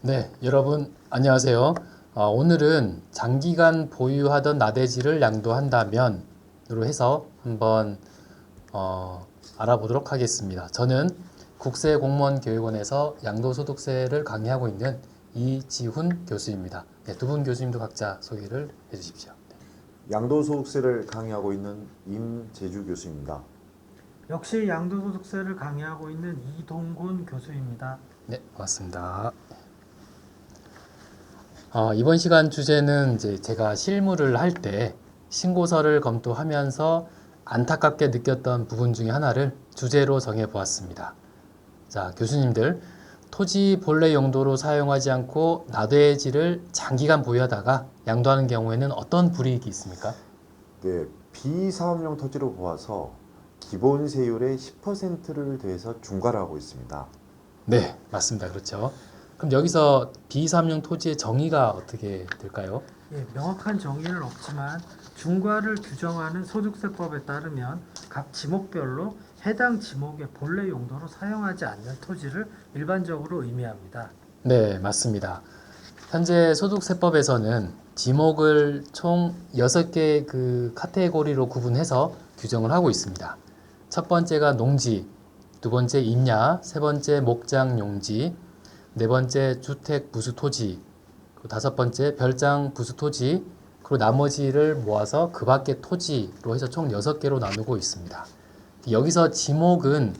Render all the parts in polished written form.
네, 여러분 안녕하세요. 오늘은 장기간 보유하던 나대지를 양도한다면으로 해서 한번 알아보도록 하겠습니다. 저는 국세공무원교육원에서 양도소득세를 강의하고 있는 이지훈 교수입니다. 네, 두 분 교수님도 각자 소개를 해주십시오. 양도소득세를 강의하고 있는 임재주 교수입니다. 역시 양도소득세를 강의하고 있는 이동군 교수입니다. 네, 반갑습니다. 이번 시간 주제는 이제 제가 실무를 할 때 신고서를 검토하면서 안타깝게 느꼈던 부분 중에 하나를 주제로 정해 보았습니다. 자, 교수님들, 토지 본래 용도로 사용하지 않고 나대지를 장기간 보유하다가 양도하는 경우에는 어떤 불이익이 있습니까? 네, 비사업용 토지로 보아서 기본 세율의 10%를 더해서 중과를 하고 있습니다. 네, 맞습니다. 그렇죠. 그럼 여기서 비사업용 토지의 정의가 어떻게 될까요? 명확한 정의는 없지만 중과를 규정하는 소득세법에 따르면 각 지목별로 해당 지목의 본래 용도로 사용하지 않는 토지를 일반적으로 의미합니다. 네, 맞습니다. 현재 소득세법에서는 지목을 총 6개 그 카테고리로 구분해서 규정을 하고 있습니다. 첫 번째가 농지, 두 번째 임야, 세 번째 목장 용지, 네 번째 주택 부수 토지, 그리고 다섯 번째 별장 부수 토지, 그리고 나머지를 모아서 그 밖의 토지로 해서 총 6개로 나누고 있습니다. 여기서 지목은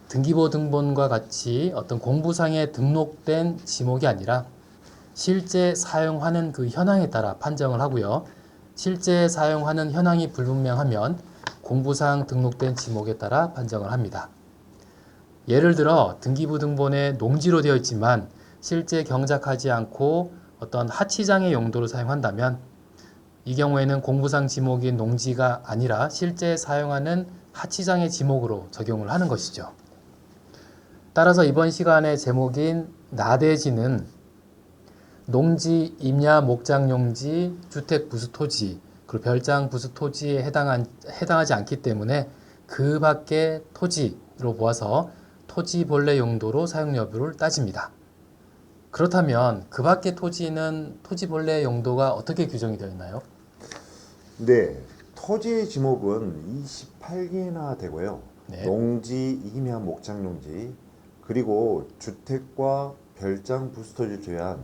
등기부 등본과 같이 어떤 공부상에 등록된 지목이 아니라 실제 사용하는 그 현황에 따라 판정을 하고요. 실제 사용하는 현황이 불분명하면 공부상 등록된 지목에 따라 판정을 합니다. 예를 들어 등기부 등본에 농지로 되어 있지만 실제 경작하지 않고 어떤 하치장의 용도로 사용한다면 이 경우에는 공부상 지목인 농지가 아니라 실제 사용하는 하치장의 지목으로 적용을 하는 것이죠. 따라서 이번 시간의 제목인 나대지는 농지, 임야, 목장 용지, 주택 부수 토지, 그리고 별장 부수 토지에 해당하지 않기 때문에 그 밖의 토지로 보아서 토지 본래 용도로 사용 여부를 따집니다. 그렇다면 그 밖의 토지는 토지 본래 용도가 어떻게 규정이 되어 있나요? 네, 토지의 지목은 28개나 되고요. 네. 농지, 임야, 목장 용지, 그리고 주택과 별장 부수토지를 제외한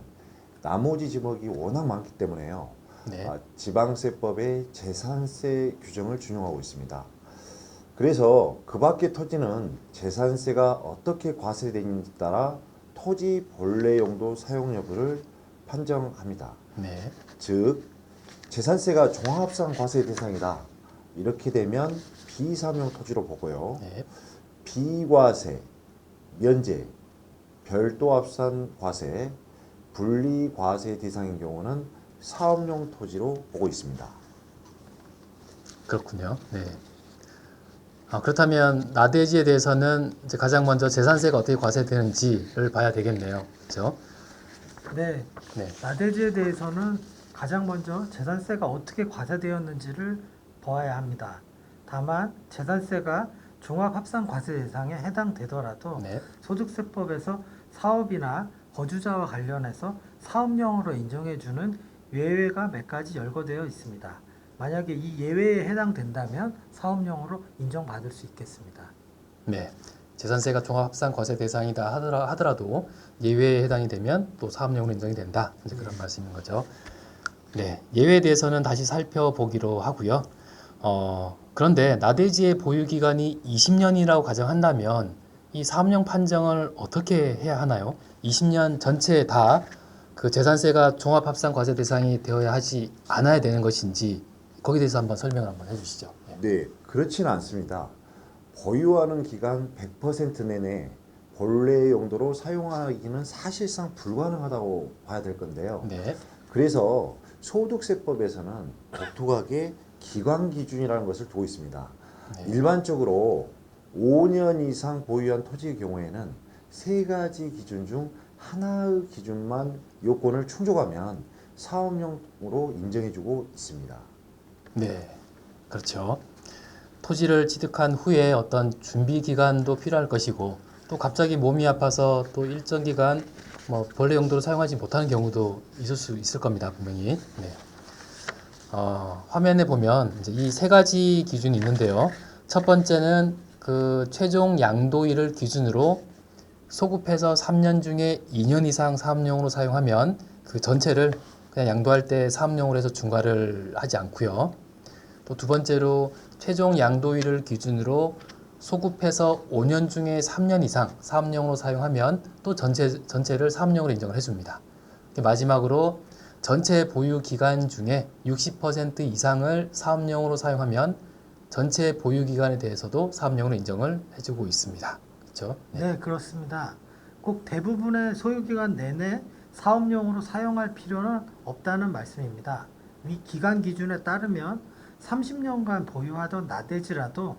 나머지 지목이 워낙 많기 때문에요. 네. 지방세법의 재산세 규정을 준용하고 있습니다. 그래서 그 밖의 토지는 재산세가 어떻게 과세되는지 따라 토지 본래 용도 사용 여부를 판정합니다. 네. 즉, 재산세가 종합상 과세 대상이다. 이렇게 되면 비사업용 토지로 보고요. 네. 비과세, 면제, 별도 합산 과세, 분리 과세 대상인 경우는 사업용 토지로 보고 있습니다. 그렇군요. 네. 그렇다면 나대지에 대해서는 이제 가장 먼저 재산세가 어떻게 과세되는지를 봐야 되겠네요. 그렇죠? 네, 네. 나대지에 대해서는 가장 먼저 재산세가 어떻게 과세되었는지를 보아야 합니다. 다만 재산세가 종합합산과세 대상에 해당되더라도 네. 소득세법에서 사업이나 거주자와 관련해서 사업용으로 인정해주는 예외가 몇 가지 열거되어 있습니다. 만약에 이 예외에 해당된다면 사업용으로 인정받을 수 있겠습니다. 네. 재산세가 종합합산과세 대상이다 하더라도 예외에 해당이 되면 또 사업용으로 인정이 된다. 이제 그런 말씀인 거죠. 네. 예외에 대해서는 다시 살펴보기로 하고요. 그런데 나대지의 보유 기간이 20년이라고 가정한다면 이 사업용 판정을 어떻게 해야 하나요? 20년 전체 다 그 재산세가 종합합산과세 대상이 되어야 하지 않아야 되는 것인지 거기에 대해서 한번 설명을 한번 해주시죠. 네, 그렇지는 않습니다. 보유하는 기간 100% 내내 본래 용도로 사용하기는 사실상 불가능하다고 봐야 될 건데요. 네. 그래서 소득세법에서는 독특하게 기간 기준이라는 것을 두고 있습니다. 네. 일반적으로 5년 이상 보유한 토지의 경우에는 세 가지 기준 중 하나의 기준만 요건을 충족하면 사업용으로 인정해주고 있습니다. 네. 그렇죠. 토지를 취득한 후에 어떤 준비 기간도 필요할 것이고 또 갑자기 몸이 아파서 또 일정 기간 뭐 본래 용도로 사용하지 못하는 경우도 있을 수 있을 겁니다. 분명히. 네. 화면에 보면 이제 이 세 가지 기준이 있는데요. 첫 번째는 그 최종 양도일을 기준으로 소급해서 3년 중에 2년 이상 사업용으로 사용하면 그 전체를 그냥 양도할 때 사업용으로 해서 중과를 하지 않고요. 또 두 번째로 최종 양도일을 기준으로 소급해서 5년 중에 3년 이상 사업용으로 사용하면 또 전체를 사업용으로 인정을 해줍니다. 마지막으로 전체 보유 기간 중에 60% 이상을 사업용으로 사용하면 전체 보유 기간에 대해서도 사업용으로 인정을 해주고 있습니다. 그렇죠? 네, 그렇습니다. 꼭 대부분의 소유기간 내내 사업용으로 사용할 필요는 없다는 말씀입니다. 위 기간 기준에 따르면 30년간 보유하던 나대지라도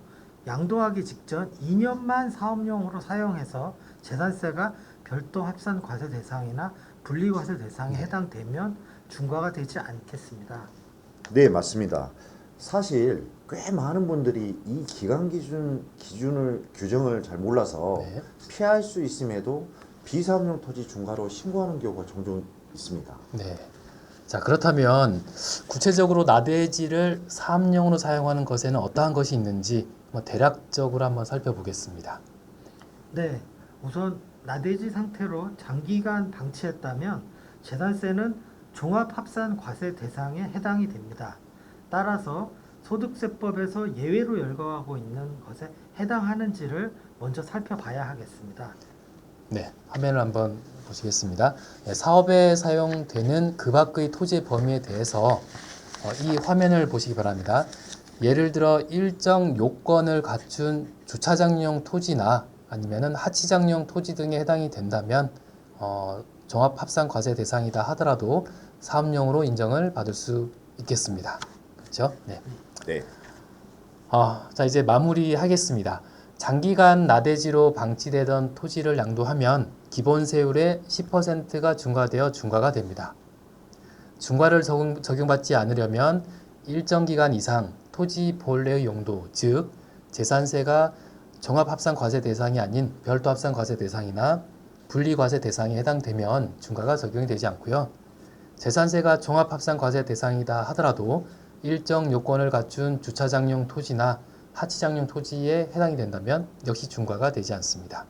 양도하기 직전 2년만 사업용으로 사용해서 재산세가 별도 합산 과세 대상이나 분리과세 대상에 해당되면 중과가 되지 않겠습니다. 네, 맞습니다. 사실 꽤 많은 분들이 이 기간 규정을 잘 몰라서 네. 피할 수 있음에도 비사업용 토지 중과로 신고하는 경우가 종종 있습니다. 네. 자, 그렇다면 구체적으로 나대지를 사업용으로 사용하는 것에는 어떠한 것이 있는지 대략적으로 한번 살펴보겠습니다. 네, 우선 나대지 상태로 장기간 방치했다면 재산세는 종합합산과세 대상에 해당이 됩니다. 따라서 소득세법에서 예외로 열거하고 있는 것에 해당하는지를 먼저 살펴봐야 하겠습니다. 네, 화면을 한번 보시겠습니다. 네, 사업에 사용되는 그 밖의 토지의 범위에 대해서 이 화면을 보시기 바랍니다. 예를 들어 일정 요건을 갖춘 주차장용 토지나 아니면은 하치장용 토지 등에 해당이 된다면 종합합산과세 대상이다 하더라도 사업용으로 인정을 받을 수 있겠습니다. 그렇죠? 네. 네. 자, 이제 마무리하겠습니다. 장기간 나대지로 방치되던 토지를 양도하면 기본 세율의 10%가 중과되어 중과가 됩니다. 중과를 적용받지 않으려면 일정 기간 이상 토지 본래의 용도, 즉 재산세가 종합합산과세 대상이 아닌 별도합산과세 대상이나 분리과세 대상에 해당되면 중과가 적용이 되지 않고요. 재산세가 종합합산과세 대상이다 하더라도 일정 요건을 갖춘 주차장용 토지나 하치장용 토지에 해당이 된다면 역시 중과가 되지 않습니다.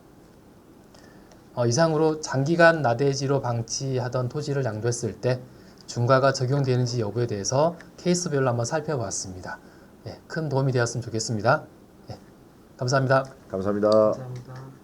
이상으로 장기간 나대지로 방치하던 토지를 양도했을 때 중과가 적용되는지 여부에 대해서 케이스별로 한번 살펴봤습니다. 큰 도움이 되었으면 좋겠습니다. 감사합니다. 감사합니다. 감사합니다.